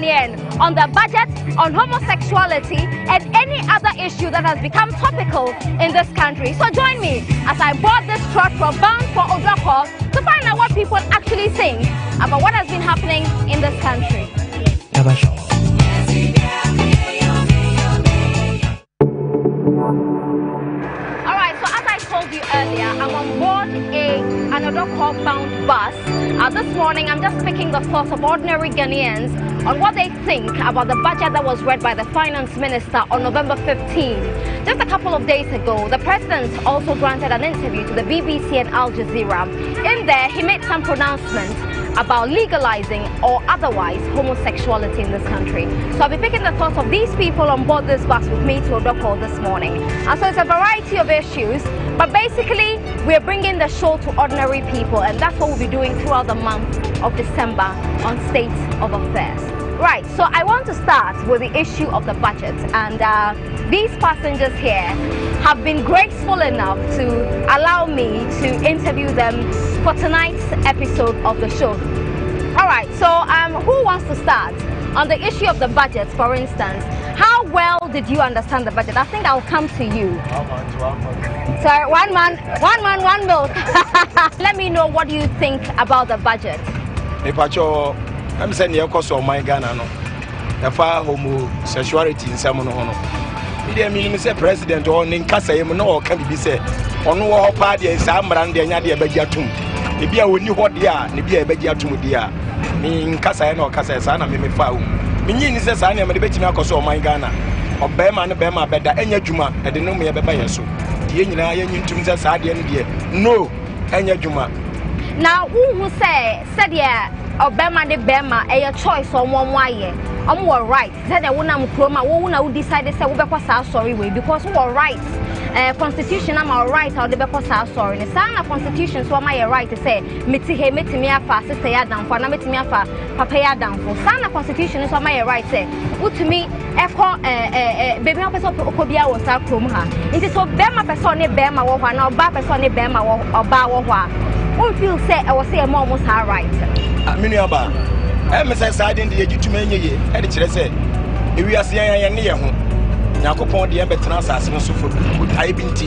Ghanaian on the budget, on homosexuality, and any other issue that has become topical in this country. So join me as I board this truck from bound for Odroko to find out what people actually think about what has been happening in this country. Earlier, I'm on board another bound bus. This morning, I'm just picking the thoughts of ordinary Ghanaians on what they think about the budget that was read by the finance minister on November 15. Just a couple of days ago, the president also granted an interview to the BBC and Al Jazeera. In there, he made some pronouncements about legalizing or otherwise homosexuality in this country. So I'll be picking the thoughts of these people on board this bus with me to Odroko this morning. And so it's a variety of issues, but basically we're bringing the show to ordinary people, and that's what we'll be doing throughout the month of December on State of Affairs. Right, so I want to start with the issue of the budget, and these passengers here have been graceful enough to allow me to interview them for tonight's episode of the show. All right, so who wants to start on the issue of the budget, for instance? How well did you understand the budget? I think I'll come to you. Sorry, one man, one milk. Let me know what you think about the budget. I'm saying you also my Ghana no. The far homosexuality in some no. I mean, Mr. President or Ninkasa, you know, can be said. On what party is Amran, the Nadia Bejatum. If you knew what they are, Nibia Bejatum, dear. Me Casa no Casa Sana, me found. Minin is a son of the Betinacos or my Ghana. Or Bema and Bema better, Enya Juma, and the name of Bayasu. The Indian Tums as Adian dear. No, Enya Juma. Now, who said, yeah. Obama de Bema a choice on one way. More right. Said I wouldn't chroma, who decided to say sorry way because we are right. Constitution, I'm all right, I'll be sorry. The sign of constitution, so am I right to say, Mitihe, Mitimia fa, sister down for Namitimia fa, Papaya down for. Sign of constitution, so am I right say, what to me, Echo, baby, person Okobia was our chroma. It is so Bema person, Bema or one, or Ba person, Bema or Bawa. Who feel say I was say more almost all right. Miniaba, MSS side in the age to many, and it's said, if we are saying near home, Nakopon the Embetrans as also for good high binti.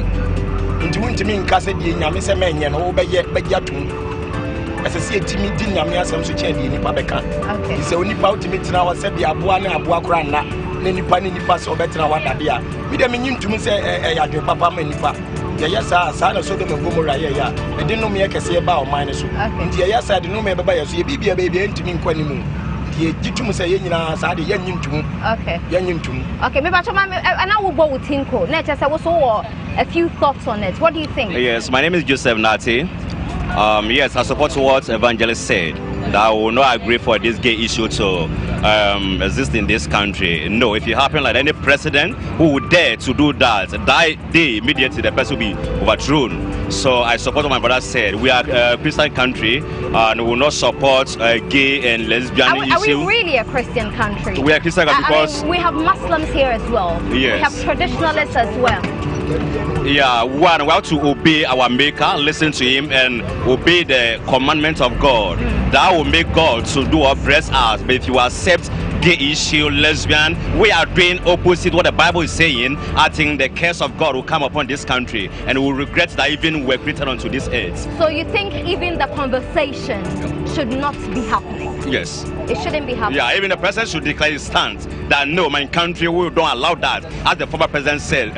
Into winter mean Cassidy, Yamisa Man, and over yet Begatun. As I see a timid dinner, me as some switch in Nipabeca. It's only about to meet now, said the Abuana, Abuakrana, Ninipan in the pass or better what idea. We don't mean to me say, I do Papa Menipa. Yes, I saw them and Gomorrah. I didn't know me. I can say about minus. Yes, I didn't know me by you. Be a baby and to me, Quanimu. You say, I did young to. Okay, young to. Okay, maybe I will go with Tinko. Next, I was all a few thoughts on it. What do you think? Yes, my name is Joseph Nati. Yes, I support what Evangelist said. That I will not agree for this gay issue to exist in this country. No, if it happens like any president who would dare to do that, day immediately the person will be overthrown. So I support what my brother said. We are a Christian country and we will not support gay and lesbian issues. Are we really a Christian country? We are a Christian country because we have Muslims here as well. Yes. We have traditionalists as well. Yeah, one, we have to obey our Maker, listen to Him, and obey the commandments of God. That will make God to do or bless us. But if you accept gay issue, lesbian, we are doing opposite what the Bible is saying. I think the curse of God will come upon this country, and we will regret that even we're created onto this earth. So you think even the conversation should not be happening? Yes. It shouldn't be happening. Yeah, even the president should declare his stance that no, my country, we don't allow that. As the former president said,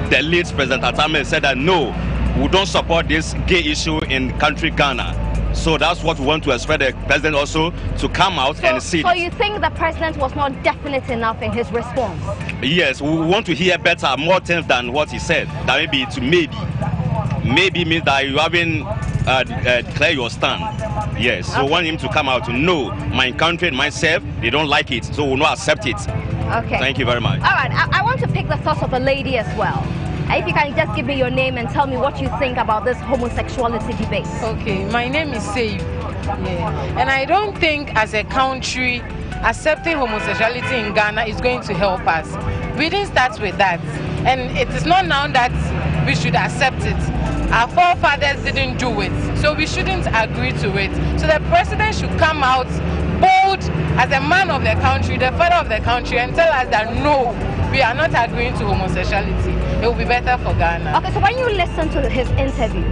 the late President Atame said that no, we don't support this gay issue in country Ghana. So that's what we want to expect the president also to come out and see. So you think the president was not definite enough in his response? Yes, we want to hear better, more things than what he said. That maybe to maybe means that you haven't declared your stand. Yes, so we want him to come out to know my country and myself, they don't like it, so we'll not accept it. Okay. Thank you very much. All right, I want to pick the thoughts of a lady as well. If you can just give me your name and tell me what you think about this homosexuality debate. Okay, my name is Save. Yeah. And I don't think as a country accepting homosexuality in Ghana is going to help us. We didn't start with that. And it is not now that we should accept it. Our forefathers didn't do it, so we shouldn't agree to it. So the president should come out bold as a man of the country, the father of the country, and tell us that no, we are not agreeing to homosexuality. It will be better for Ghana. Okay, so when you listen to his interview,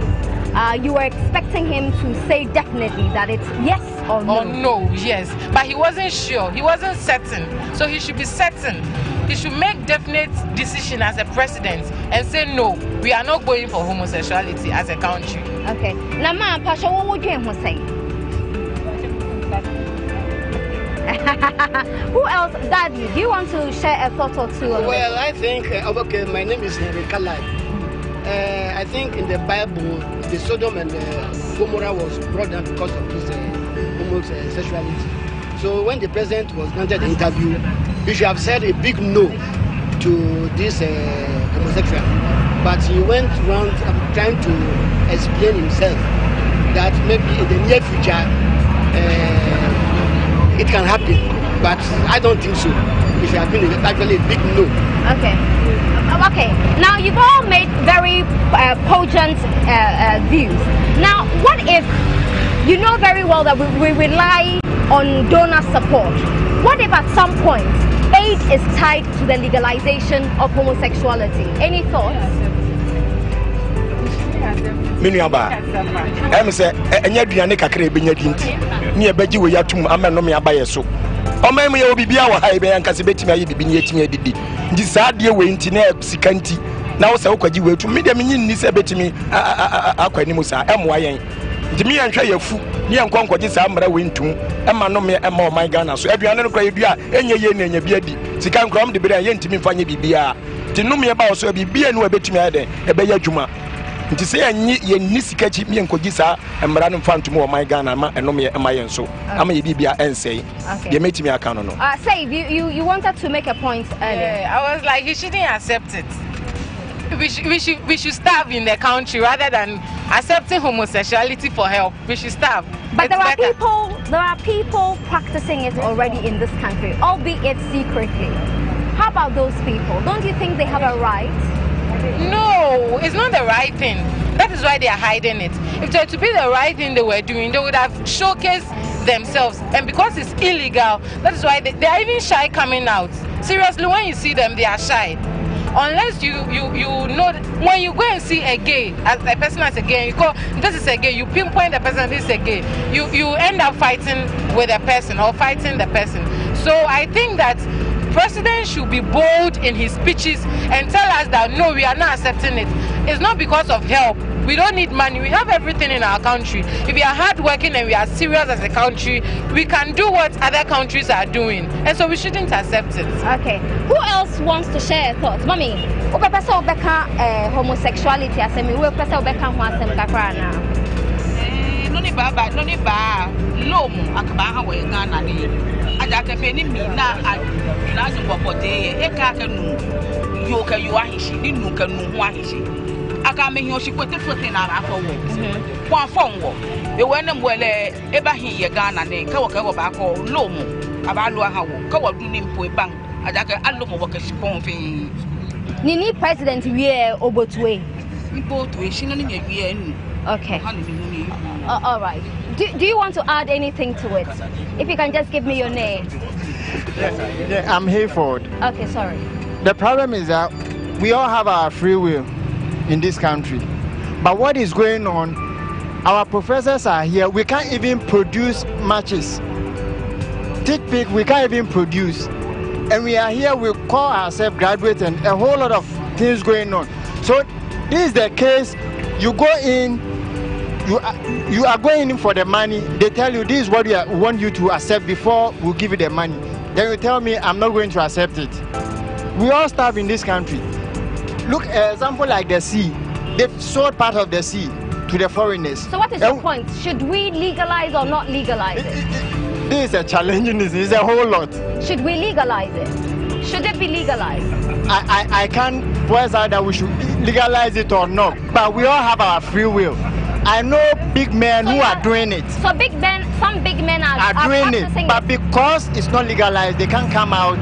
you were expecting him to say definitely that it's yes or no? Or no, yes. But he wasn't sure. He wasn't certain. So he should be certain. He should make definite decision as a president and say no, we are not going for homosexuality as a country. Okay. Now, Ma, Pasha, what would you say? Who else, Daddy? Do you want to share a thought or two? Well, I think, okay, my name is Henry Kalai. I think in the Bible, the Sodom and Gomorrah was brought down because of this homosexuality. So when the president was granted the interview, he should have said a big no to this homosexual. But he went around trying to explain himself that maybe in the near future it can happen. But I don't think so. It should have been actually a big no. Okay. Okay. Now you've all made very potent views. Now, what if you know very well that we rely on donor support? What if at some point aid is tied to the legalization of homosexuality? Any thoughts? Minuaba, I'm say, and yet be a necakre being a dinty. Near Beji, we are to a man by a so. Or maybe you will be our high and Casabeti may be yet me. This idea went in a sicanti. Now, so could you wait to me? The meaning is a bit to me. Aquanimusa, M.Y. Jimmy and try your food. Me and Concord is Amra win to Emma no me Emma my Ghana. So every other cry, and your yen and your beardy. She can't come the beer yen to me for you be beer. To know me about so be beer no a bit me a bear juma. To say I need ye nisikachi me and Kogisa and Maran fan to more my Ghana and no me and my and so. I may be beer and say, you made me a canon. Say, you wanted to make a point earlier. I was like, he shouldn't accept it. We should starve in the country rather than accepting homosexuality for help. We should starve. But there are people practicing it already in this country, albeit secretly. How about those people? Don't you think they have a right? No, it's not the right thing. That is why they are hiding it. If it were to be the right thing they were doing, they would have showcased themselves. And because it's illegal, that is why they are even shy coming out. Seriously, when you see them, they are shy. Unless you know, when you go and see a gay, as a person as a gay, you call this is a gay, you pinpoint the person, this is a gay, you end up fighting with the person or fighting the person. So I think that president should be bold in his speeches and tell us that no, we are not accepting it. It's not because of help. We don't need money. We have everything in our country. If we are hardworking and we are serious as a country, we can do what other countries are doing. And so we shouldn't accept it. Okay. Who else wants to share thoughts? Mommy, who person obeka homosexuality asemi? Who person obeka huasem kakrana? No ni ba lomu akaba we Ghana ni. Aja ke fe ni mi na zumbopote e ka ka nu yo ka yo ahishi ni nu ka nu ho ahishi. Aka me hi kwete fote na afọ wo kwa afọ wo e wene mwele e ba hi ye Ghana ne ka wo ba ko lomu aba lo ha wo ka wo du ni mpo e ban aja ke alomo wo ka shikon fi ni president wie obotue ibotu e shino ni ye wie nu. Okay. All right. Do you want to add anything to it? If you can just give me your name. Yeah, I'm Hayford. Okay, sorry. The problem is that we all have our free will in this country. But what is going on, our professors are here, we can't even produce matches. TICPIC, we can't even produce. And we are here, we call ourselves graduates and a whole lot of things going on. So this is the case, you go in, you are going in for the money, they tell you this is what we want you to accept before we give you the money. Then you tell me I'm not going to accept it. We all starve in this country. Look, example like the sea. They've sold part of the sea to the foreigners. So what is your point? Should we legalize or not legalize it? This is a challenging, it's a whole lot. Should we legalize it? Should it be legalized? I can't voice out that we should legalize it or not, but we all have our free will. I know big men who are doing it. So some big men are doing it, but because it's not legalized, they can't come out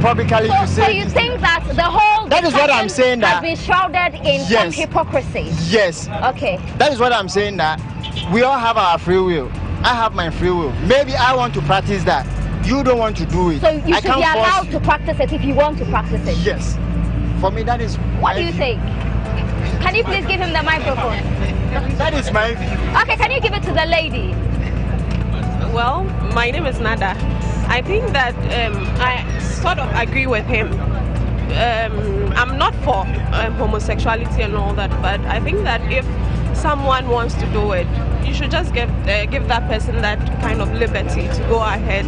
publicly to say. So you think that the whole that is what I'm saying has been shrouded in some hypocrisy? Yes. Okay. That is what I'm saying, that we all have our free will. I have my free will. Maybe I want to practice that. You don't want to do it. So you should be allowed to practice it if you want to practice it. Yes. For me, that is. What do you think? Can you please give him the microphone? That is my view. Okay, can you give it to the lady? Well, my name is Nada. I think that I sort of agree with him. I'm not for homosexuality and all that, but I think that if someone wants to do it, you should just give that person that kind of liberty to go ahead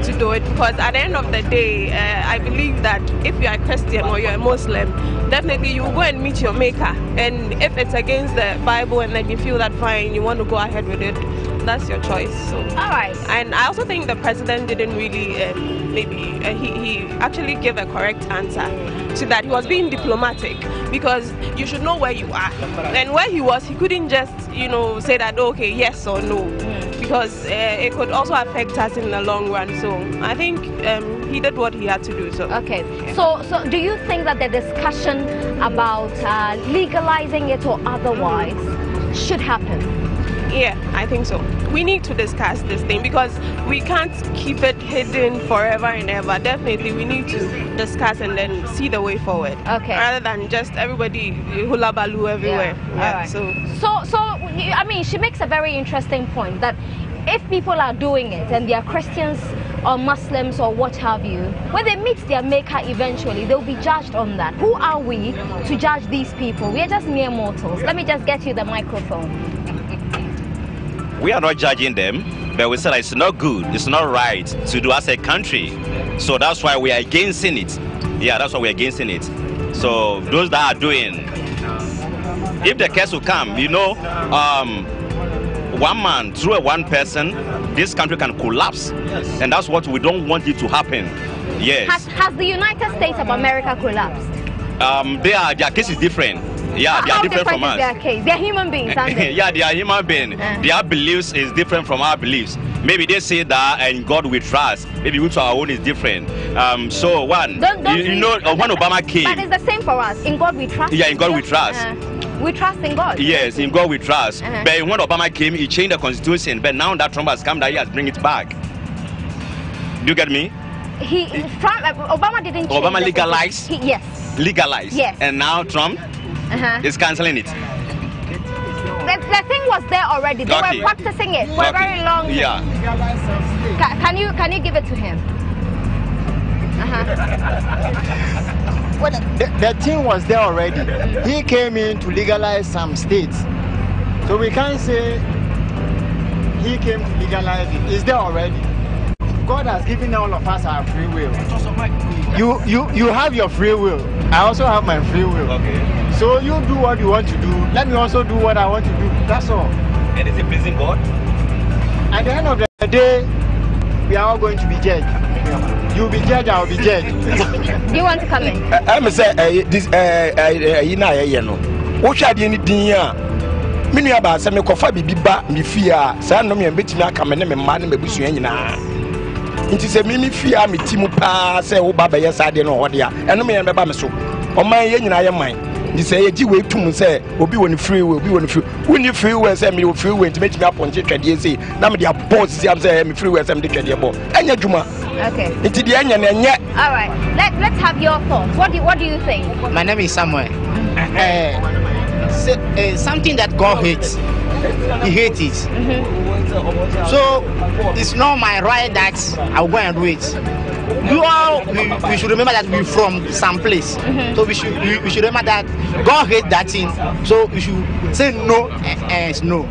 to do it. Because at the end of the day, I believe that if you're a Christian or you're a Muslim, definitely you will go and meet your maker. And if it's against the Bible and then you feel that fine, you want to go ahead with it, that's your choice. So all right. And I also think the president didn't really he actually gave a correct answer to that. He was being diplomatic, because you should know where you are, and where he was, he couldn't just say that okay, yes or no, because it could also affect us in the long run. So I think he did what he had to do. So okay. So do you think that the discussion about legalizing it or otherwise should happen? Yeah, I think so. We need to discuss this thing, because we can't keep it hidden forever and ever. Definitely, we need to discuss and then see the way forward. Okay. Rather than just everybody hula baloo everywhere. Yeah. Right. So I mean, she makes a very interesting point that if people are doing it and they are Christians or Muslims or what have you, when they meet their maker eventually, they'll be judged on that. Who are we to judge these people? We are just mere mortals. Let me just get you the microphone. We are not judging them, but we said that it's not good, it's not right to do as a country. So that's why we are against it. Yeah, that's why we're against it. So those that are doing, if the case will come, one man through one person, this country can collapse. Yes. And that's what we don't want it to happen. Yes. Has the United States of America collapsed? Their case is different. Yeah, they are different from us. Their case? They're human beings, aren't they? Yeah, they are human beings. Their beliefs is different from our beliefs. Maybe they say that and God we trust. Maybe we to our own is different. So one, when Obama came. But it's the same for us. In God we trust. Yeah, in God we trust. We trust in God. Yes, in God we trust. But when Obama came, he changed the constitution. But now that Trump has come, that he has bring it back. Do you get me? Obama didn't change. Obama legalized. Yes. Legalized. Yes. And now Trump is cancelling it. The thing was there already. They were practicing it for a very long time. Yeah. Can you give it to him? Well, the thing was there already. He came in to legalize some states. So we can't say he came to legalize it. It's there already. God has given all of us our free will. You have your free will. I also have my free will. Okay. So you do what you want to do. Let me also do what I want to do. That's all. And is it pleasing God? At the end of the day, we are all going to be judged. You'll be judged, I'll be judged. Do you want to come in? I'm saying this what shall you need? Many about some coffee biba, me fear, son of me and betting come and man me bush. It is a mimi fear me timupa, say, oh, Baba, yes, I don't know what they are. And no me and Baba so. On my yen, I am mine. You say, you wait to say, will be when free will be when free. When you free will send me free will to make me up on J. Say, now me boss, I'm saying, free will send me the Juma. And your Juma. Okay. It's the end and yet. All right. Let's have your thoughts. What do you think? My name is Samuel. Something that God hates, He hates it. So it's not my right that I'll go and do it. We should remember that we're from some place. So we should remember that God hates that thing. So we should say no and no.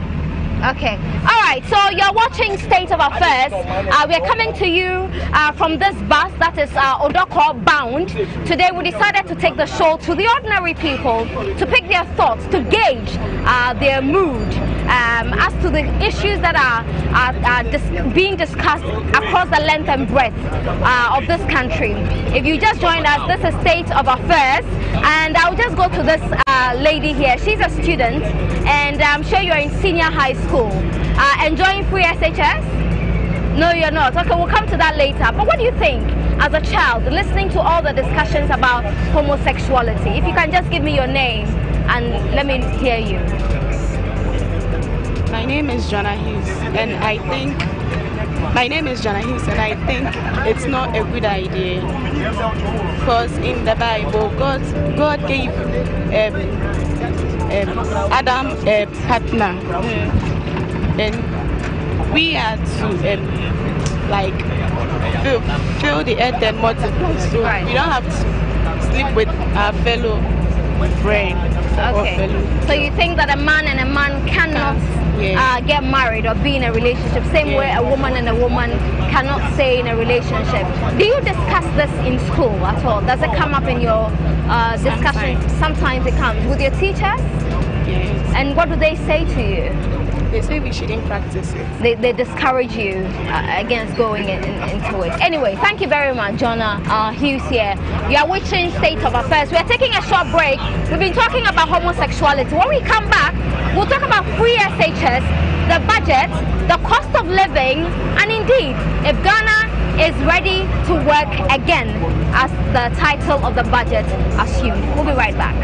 Okay. All right. So you're watching State of Affairs. We're coming to you from this bus that is Odoko bound. Today we decided to take the show to the ordinary people to pick their thoughts, to gauge their mood as to the issues that are being discussed across the length and breadth of this country. If you just joined us, this is State of Affairs, and I'll just go to this lady here. She's a student, and I'm sure you're in senior high school. Enjoying free SHS? No, you're not. Okay, we'll come to that later. But what do you think as a child, listening to all the discussions about homosexuality? If you can just give me your name and let me hear you. My My name is Jonah Hughes, and I think it's not a good idea, because in the Bible, God gave Adam a partner, and we are to fill the earth and multiply. So we don't have to sleep with our fellow friend. Okay. So you think that a man and a man cannot get married or be in a relationship, same way a woman and a woman cannot stay in a relationship. Do you discuss this in school at all? Does it come up in your discussion? Sometimes it comes. With your teachers? Yes. And what do they say to you? They say we shouldn't practice it. They discourage you against going into it. Anyway, thank you very much, Jonah Hughes here. You are watching State of Affairs. We are taking a short break. We've been talking about homosexuality. When we come back, we'll talk about free SHS, the budget, the cost of living, and indeed, if Ghana is ready to work again, as the title of the budget assumed. We'll be right back.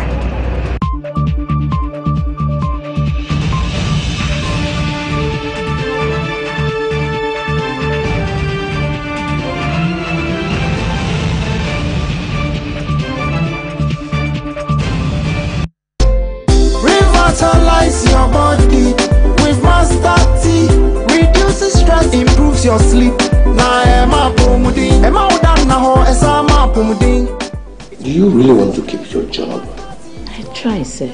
Revitalize your body with Master T. Reduces stress, improves your sleep. Do you really want to keep your job? I try, sir,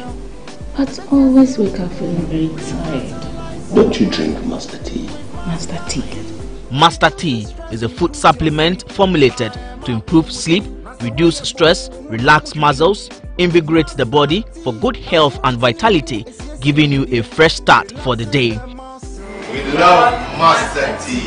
but always wake up feeling very tired. Don't you drink Master T? Master T. Master T is a food supplement formulated to improve sleep, reduce stress, relax muscles, invigorate the body for good health and vitality, giving you a fresh start for the day. We love Master T.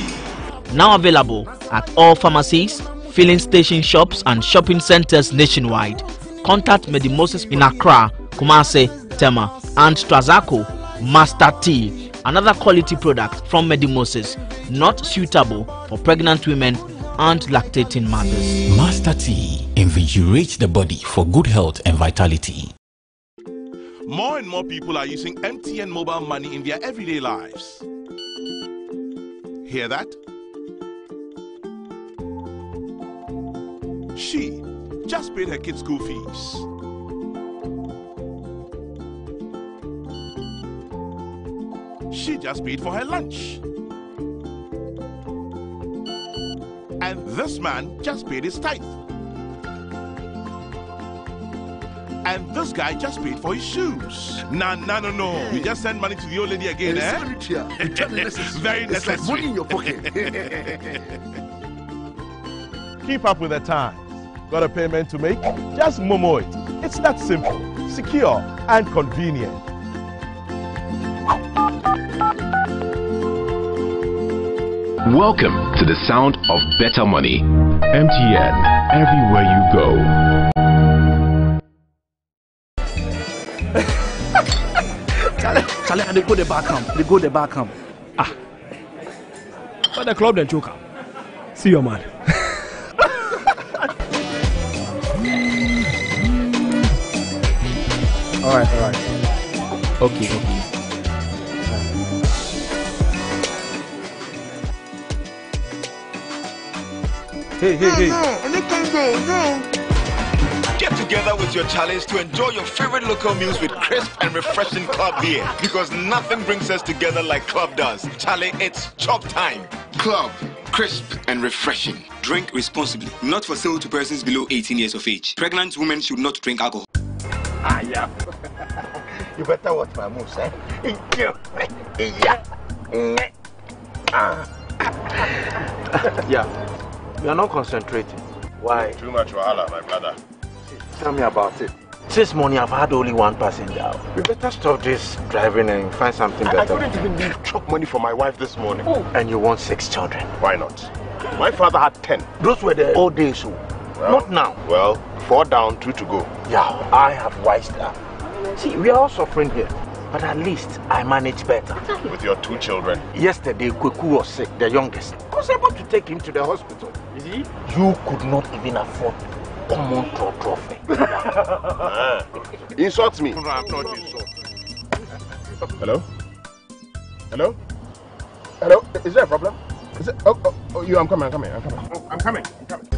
Now available at all pharmacies, filling station shops and shopping centers nationwide. Contact Medimosis in Accra, Kumasi, Tema and Strazako. Master T, another quality product from Medimosis, not suitable for pregnant women and lactating mothers. Master T invigorates the body for good health and vitality. More and more people are using MTN mobile money in their everyday lives. Hear that? She just paid her kids' school fees. She just paid for her lunch. And this man just paid his tithe. And this guy just paid for his shoes. No. You just send money to the old lady again, eh? Very necessary. Money in your pocket. Keep up with the times. Got a payment to make? Just Momo it. It's that simple, secure, and convenient. Welcome to the sound of better money. MTN, everywhere you go. Charlie, they go the back home. Ah. But the club then choker. See your man. All right. Okay. Hey. Get together with your challenge to enjoy your favorite local meals with crisp and refreshing Club beer. Because nothing brings us together like Club does. Charlie, it's chop time. Club, crisp and refreshing. Drink responsibly. Not for sale to persons below 18 years of age. Pregnant women should not drink alcohol. Yeah. You better watch my moves, eh? Yeah. You are not concentrating. Why? Too much wahala, my brother. Tell me about it. This morning I've had only one passenger. We better stop this driving and find something better. I couldn't even leave chop money for my wife this morning. Oh. And you want 6 children? Why not? My father had 10. Those were the old days, so not now. Well, 4 down, 2 to go. Yeah, I have wised up. See, we are all suffering here, but at least I manage better. With your 2 children? Yesterday, Kweku was sick, the youngest. I was able to take him to the hospital. You see? You could not even afford common trophy. Insult me. No, I'm not insult. Hello? Hello? Hello? Is there a problem? Is it? Oh, I'm coming. I'm coming.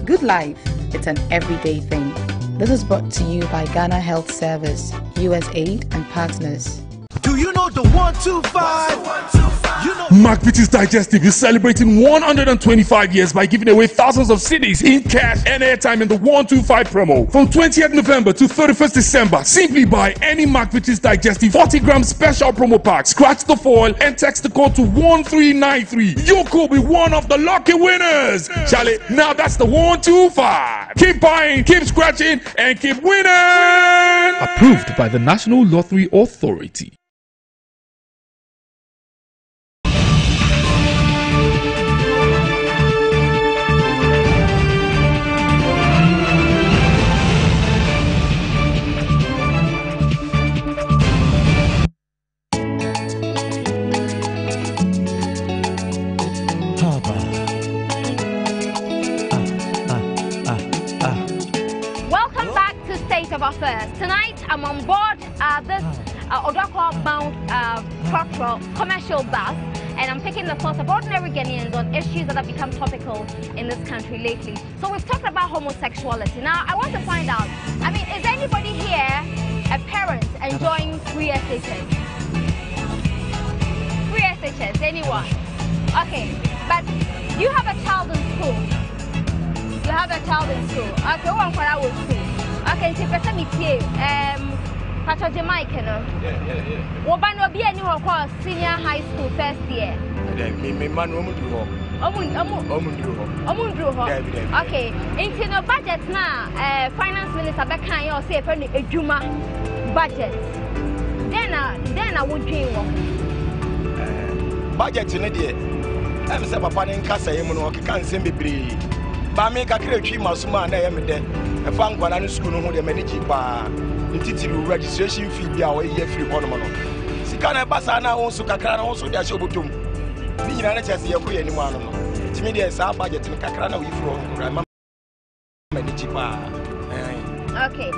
Good life, it's an everyday thing. This is brought to you by Ghana Health Service, USAID and partners. Do you know the 125? You know McVitie's Digestive is celebrating 125 years by giving away thousands of CDs in cash and airtime in the 125 promo. From 20th November to 31st December, simply buy any McVitie's Digestive 40-gram special promo pack, scratch the foil and text the code to 1393. You could be one of the lucky winners. Charlie, now that's the 125. Keep buying, keep scratching, and keep winning. Approved by the National Lottery Authority. Of affairs. Tonight, I'm on board this Odakwa-bound commercial bus, and I'm taking the thoughts of ordinary Ghanaians on issues that have become topical in this country lately. So we've talked about homosexuality. Now, I want to find out, is anybody here a parent enjoying free SHS? Free SHS, anyone? Okay, but you have a child in school. You have a child in school. Okay, one for our school. Okay, so person me tie Pastor Jamaica no. Yeah. Wo ba no be any wo call senior high school first year. Me man omu do ho. Omu do ho. Okay, into no budget na finance minister be kan you say for edwuma budget. Then I would dream wo. Budget ne de am say papa ne nkasa yemu no okeka nsem bebre. Ba me ka kretwi masuma na yem de. If I'm going to school, no, the manager, registration fee, be our year free one. Sikana Basana also Kakana also their show to me. I just see a queer anyone. To me, there's our budget in Kakana we from Okay,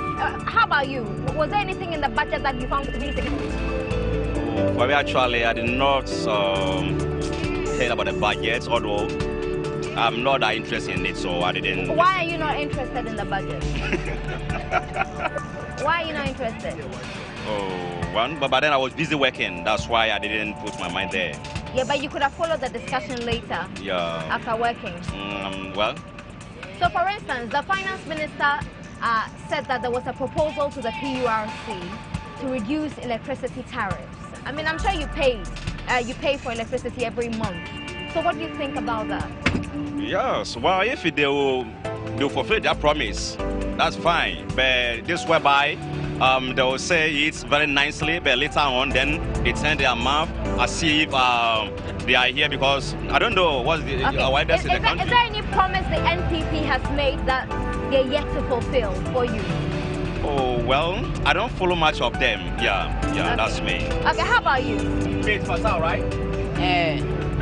how about you? Was there anything in the budget that you found to be significant? For me, actually, I did not hear about the budget, although I'm not that interested in it, so I didn't. Why are you not interested in the budget? Why are you not interested? But then I was busy working. That's why I didn't put my mind there. Yeah, but you could have followed the discussion later. Yeah. After working. Well. So, for instance, the finance minister said that there was a proposal to the PURC to reduce electricity tariffs. I'm sure you pay for electricity every month. So what do you think about that? Yes, well, if they will fulfill their promise, that's fine. But this whereby they will say it very nicely, but later on, then they turn their mouth as if they are here because I don't know what's the why that's in the country. Is there any promise the NPP has made that they're yet to fulfill for you? Oh well, I don't follow much of them. Yeah, okay. That's me. Okay, how about you? It's Pasal, right?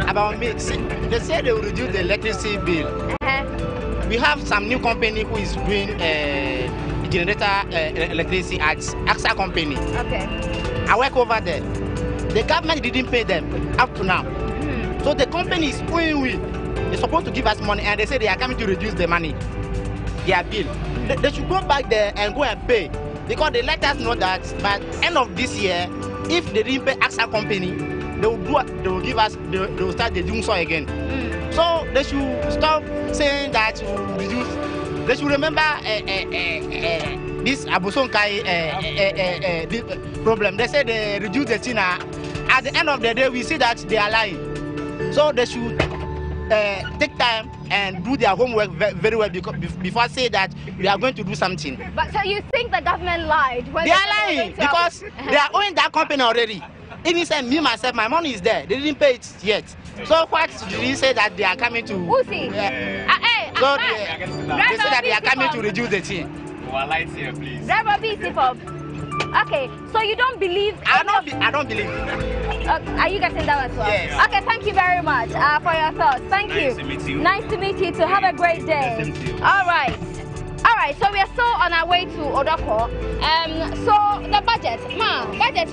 About me, they say they will reduce the electricity bill. We have some new company who is doing generator electricity at AXA company. Okay. I work over there. The government didn't pay them up to now. So the company is owing we. They're supposed to give us money and they say they are coming to reduce the money, their bill. They should go back there and go and pay because they let us know that by end of this year, if they didn't pay AXA company, they will give us, they will start doing so again. So they should stop saying that reduce. They should remember this Abosonkai problem. They say they reduce the China. At the end of the day, we see that they are lying. So they should take time and do their homework very well before say that we are going to do something. But so you think the government lied? They are lying because they are owing that company already. Even said me myself, my money is there. They didn't pay it yet. So what did he say that they are coming to? Who's he? So they say that they are coming to reduce the thing. Lights here, please. Driver Okay, so you don't believe? I don't believe. Are you getting that as well? Yes. Okay, thank you very much for your thoughts. Thank you. Nice to meet you. Nice to meet you too. Have a great day. All right. So we are still on our way to Odakwa. So the budget, budget,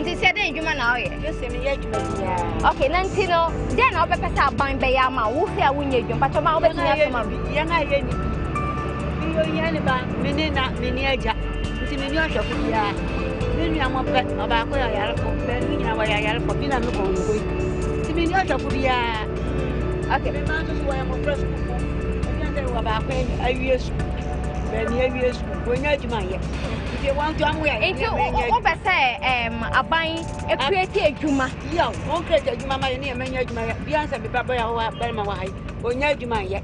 Nti say den dwuma na oye. Just say me ye dwuma ya. Okay, nanti no, den na obe pesa aban be ya ma, wo fi a wonye dwuma, pacho ma obe tumi asoma. Ye na ye ni. Bi yo ye ni ba, me ni aja. Nti me ni ohwefo ya. Me ni amo pe, oba ko ya yare ko, be ni nyina wa ya yare ko, bi na me ko ngo. Nti me ni ohwefo ya. Okay. Me ma so wa mo fresh ko. Me ni wa ba ko awie su. Be ni awie su. Wo nya dwuma ye. Nti wan to amu ya. Nti o be say aban e create adwuma. Yo, won create adwuma ma ni e menya adwuma ya. Bi ansa be baba ya wa ba ma wa hai. Wo nya adwuma ye.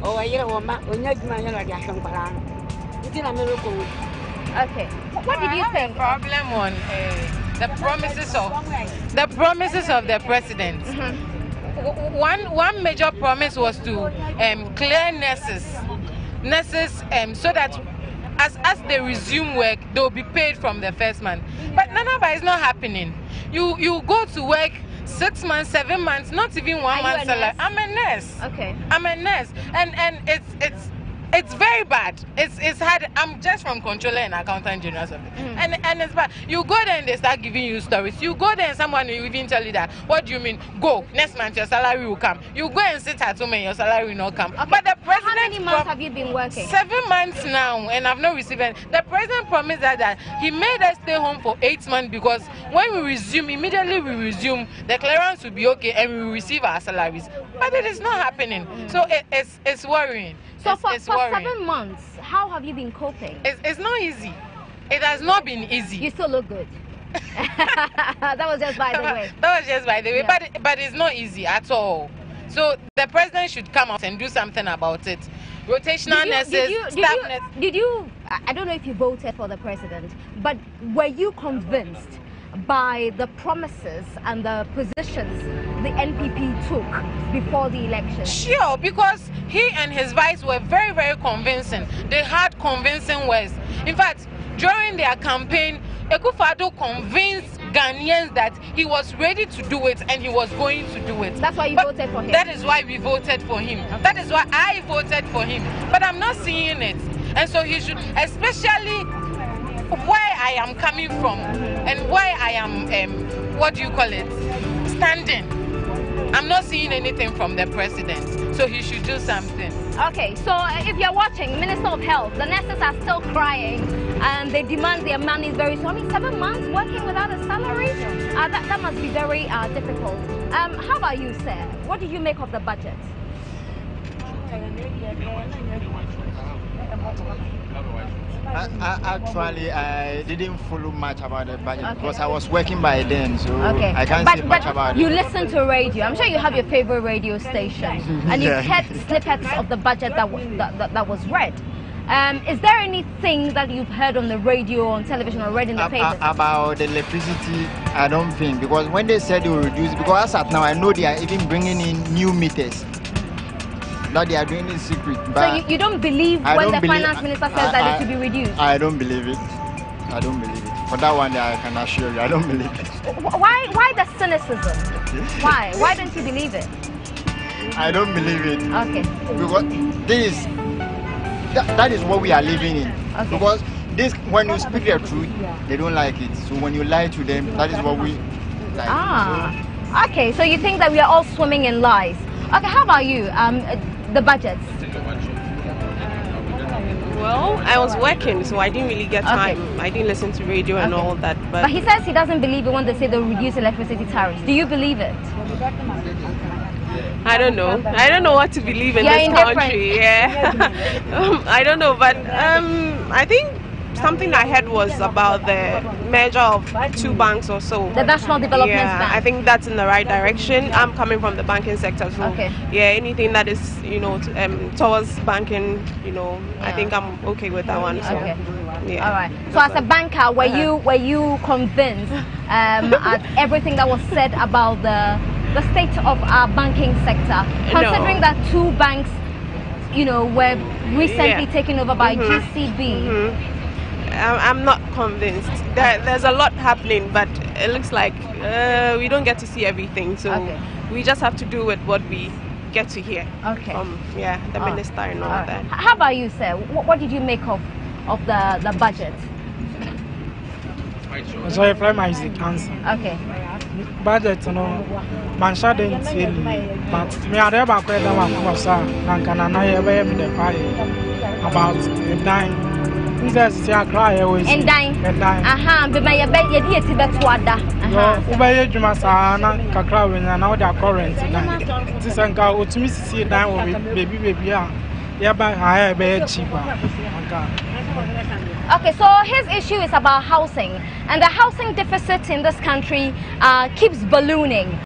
O wa ye wo ma, o nya adwuma ye na dia hwe nkwara. Nti na me ko. Okay. What did you think? Problem on the promises of the president. One major promise was to clear nurses, so that as they resume work, they will be paid from the first month. But Nanaba is not happening. You go to work 6 months, 7 months, not even 1 month salary. I'm a nurse. Okay. I'm a nurse, and it's very bad. It's hard. I'm just from Controller and Accountant General Service, and it's bad. You go there and they start giving you stories. You go there and someone will even tell you that. What do you mean? Go next month your salary will come. You go and sit at home and your salary will not come. Okay. But the president. How many months have you been working? 7 months now, and I've not received it. The president promised that he made us stay home for 8 months because when we resume, immediately we resume, the clearance will be okay and we will receive our salaries. But it is not happening. So it's worrying. So for 7 months, how have you been coping? It's not easy. It has not been easy. You still look good. That was just by the way. That was just by the way. Yeah. But it's not easy at all. So the president should come out and do something about it. Rotational nurses, staff nurses. Did you? I don't know if you voted for the president, but were you convinced by the promises and the positions the NPP took before the election? Sure, because he and his vice were very, very convincing. They had convincing words. In fact, during their campaign, Akufo-Addo convinced Ghanaians that he was ready to do it and he was going to do it. That's why you voted for him? That is why we voted for him. Okay. That is why I voted for him. But I'm not seeing it. And so he should, especially where I am coming from and where I am, standing. I'm not seeing anything from the president, so he should do something. Okay, so if you're watching, Minister of Health, the nurses are still crying and they demand their money very soon. I mean, 7 months working without a salary? That must be very difficult. How about you, sir? What did you make of the budget? Actually, I didn't follow much about the budget because I was working by then, so I can't say much about it. You listen to radio. I'm sure you have your favorite radio station, and you've heard snippets of the budget that was read. Is there anything that you've heard on the radio, on television, or read in the papers? About the electricity, I don't think, because when they said they will reduce, because as at now I know they are even bringing in new meters. That they are doing in secret. But so you don't believe when the finance minister says that it should be reduced? I don't believe it. I don't believe it. For that one, I can assure you, I don't believe it. Why the cynicism? Why? Why don't you believe it? I don't believe it. Okay. Because that is what we are living in. Okay. Because when you speak the truth, they don't like it. So when you lie to them, that is what we like. Okay, so you think that we are all swimming in lies. Okay, how about you? The budgets? Well, I was working, so I didn't really get time. I didn't listen to radio and all that. But he says he doesn't believe it when they say they'll reduce electricity tariffs. Do you believe it? I don't know. I don't know what to believe in this country. Yeah. I don't know, but I think something I heard was about the merger of 2 banks or so. The National Development Bank. I think that's in the right direction. I'm coming from the banking sector, so anything that is, towards banking, I think I'm okay with that one. So, yeah. All right. So as a banker, were you convinced at everything that was said about the state of our banking sector, considering that 2 banks, were recently taken over by GCB? I'm not convinced. There's a lot happening, but it looks like we don't get to see everything. So we just have to do with what we get to hear from the minister and all that. How about you, sir? What did you make of the budget? So I fly my cancer. Okay. Budget no man shade ntieli but me are eba kwa da wan ko sa na kana na ye be me the pie about a dime. Nza si akra ye we. And dime. Aha, be my be ye di eti beto ada. Aha. Wo be ye dwuma sa na kakra we na wo da current dime. Ti sanka otumi sisi dime wo baby a ye ba ha be cheaper. Okay, so his issue is about housing, and the housing deficit in this country keeps ballooning.